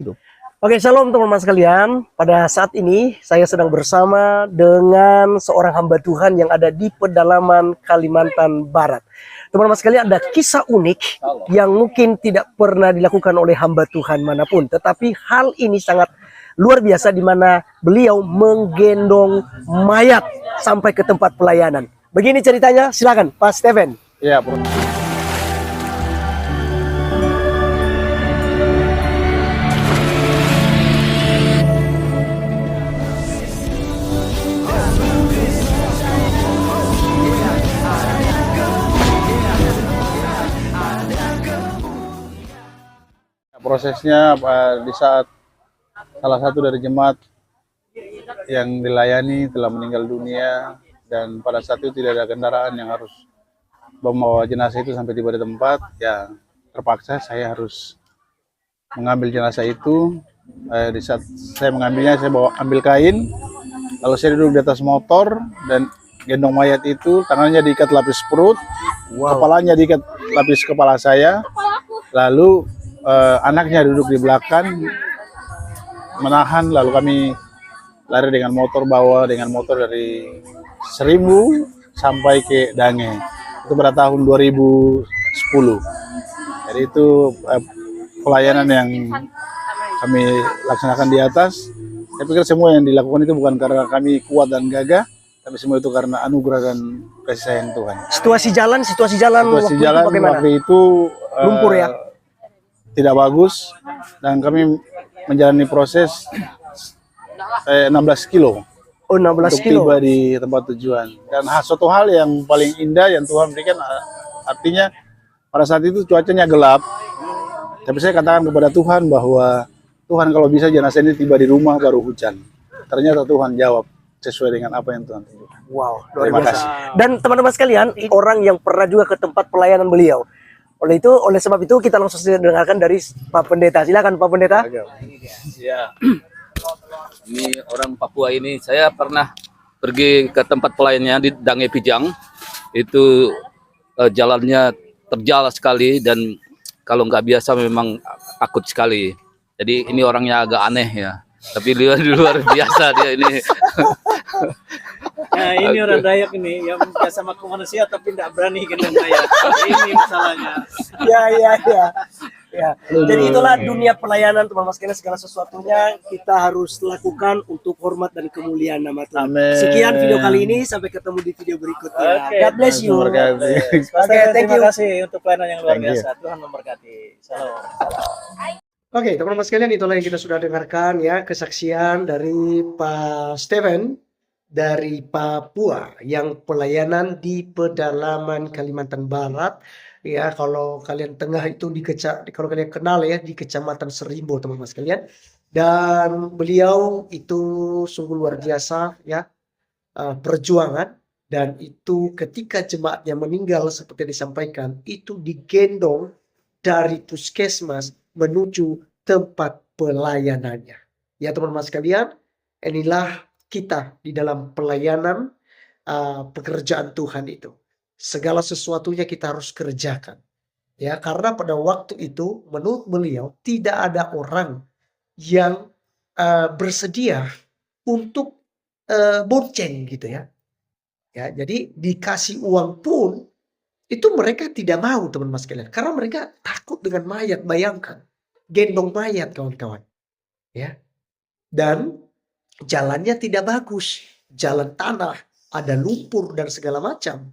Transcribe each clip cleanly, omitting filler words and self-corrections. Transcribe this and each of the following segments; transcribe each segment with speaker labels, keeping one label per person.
Speaker 1: hidup.
Speaker 2: Oke, shalom teman-teman sekalian. Pada saat ini saya sedang bersama dengan seorang hamba Tuhan yang ada di pedalaman Kalimantan Barat. Teman-teman sekalian, ada kisah unik yang mungkin tidak pernah dilakukan oleh hamba Tuhan manapun. Tetapi hal ini sangat luar biasa di mana beliau menggendong mayat sampai ke tempat pelayanan. Begini ceritanya, silakan Pak Steven.
Speaker 1: Ya, Bro. Prosesnya di saat salah satu dari jemaat yang dilayani telah meninggal dunia, dan pada saat itu tidak ada kendaraan yang harus membawa jenazah itu sampai tiba di tempat, ya terpaksa saya harus mengambil jenazah itu. Di saat saya mengambilnya, saya ambil kain, lalu saya duduk di atas motor dan gendong mayat itu. Tangannya diikat lapis perut, kepalanya diikat lapis kepala saya, lalu anaknya duduk di belakang menahan, lalu kami lari dengan motor, bawa dengan motor dari Seribu sampai ke Dange. Itu pada tahun 2010. Jadi itu pelayanan yang kami laksanakan di atas. Saya pikir semua yang dilakukan itu bukan karena kami kuat dan gagah, tapi semua itu karena anugerah dan kasih sayang Tuhan.
Speaker 2: Situasi jalan waktu itu bagaimana?
Speaker 1: Waktu itu
Speaker 2: lumpur ya?
Speaker 1: Tidak bagus, dan kami menjalani proses 16 kilo.
Speaker 2: Oh, 16
Speaker 1: untuk
Speaker 2: kilo.
Speaker 1: tiba di tempat tujuan. Dan suatu hal yang paling indah yang Tuhan berikan, artinya pada saat itu cuacanya gelap, tapi saya katakan kepada Tuhan bahwa Tuhan, kalau bisa jenazah ini tiba di rumah baru hujan. Ternyata Tuhan jawab sesuai dengan apa yang Tuhan tunjukkan.
Speaker 2: Wow,
Speaker 1: Terima kasih.
Speaker 2: Dan teman-teman sekalian, orang yang pernah juga ke tempat pelayanan beliau. Oleh sebab itu kita langsung dengarkan dari Pak Pendeta. Silakan Pak Pendeta.
Speaker 3: Ya, ini orang Papua ini. Saya pernah pergi ke tempat pelayanannya di Dange Pijang. Itu jalannya terjal sekali, dan kalau nggak biasa memang akut sekali. Jadi ini orangnya agak aneh ya. Tapi luar biasa dia ini.
Speaker 4: Nah, ini orang Dayak ini yang biasa makan manusia tapi tidak berani gendong mayat. Ini masalahnya.
Speaker 2: Ya. Jadi itulah dunia pelayanan, teman-teman sekalian. Segala sesuatunya kita harus lakukan untuk hormat dan kemuliaan nama Tuhan.
Speaker 1: Amin.
Speaker 2: Sekian video kali ini, sampai ketemu di video berikutnya.
Speaker 4: Oke.
Speaker 2: God bless you.
Speaker 1: Terima kasih.
Speaker 2: Oke, thank you.
Speaker 4: Terima kasih untuk pelayanan yang luar
Speaker 1: Thank you.
Speaker 4: biasa. Tuhan memberkati. Salam.
Speaker 2: Oke, teman-teman sekalian, itulah yang kita sudah dengarkan ya, kesaksian dari Pak Steven dari Papua yang pelayanan di pedalaman Kalimantan Barat. Ya, kalau kalian tengah itu kalau kalian kenal ya, di Kecamatan Seribu, teman-teman sekalian. Dan beliau itu sungguh luar biasa ya, perjuangan. Dan itu ketika jemaatnya meninggal seperti disampaikan, itu digendong dari puskesmas menuju tempat pelayanannya. Ya teman-teman sekalian, inilah kita di dalam pelayanan pekerjaan Tuhan itu. Segala sesuatunya kita harus kerjakan. Ya, karena pada waktu itu menurut beliau tidak ada orang yang bersedia untuk bonceng gitu ya. Ya, jadi dikasih uang pun itu mereka tidak mau, teman-teman sekalian, karena mereka takut dengan mayat. Bayangkan, gendong mayat kawan-kawan. Ya. Dan jalannya tidak bagus, jalan tanah, ada lumpur dan segala macam.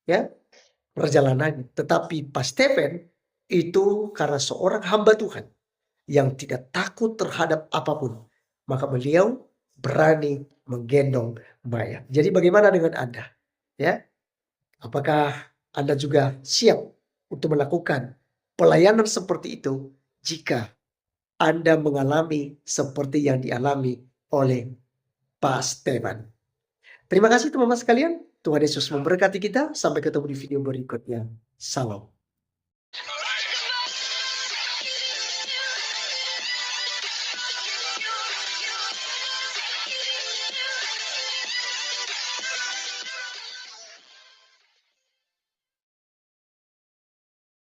Speaker 2: Ya, perjalanannya. Tetapi Pak Steven itu karena seorang hamba Tuhan yang tidak takut terhadap apapun, maka beliau berani menggendong mayat. Jadi bagaimana dengan Anda? Ya, apakah Anda juga siap untuk melakukan pelayanan seperti itu jika Anda mengalami seperti yang dialami oleh Pak Steven? Terima kasih teman-teman sekalian. Tuhan Yesus memberkati kita. Sampai ketemu di video berikutnya. Salam.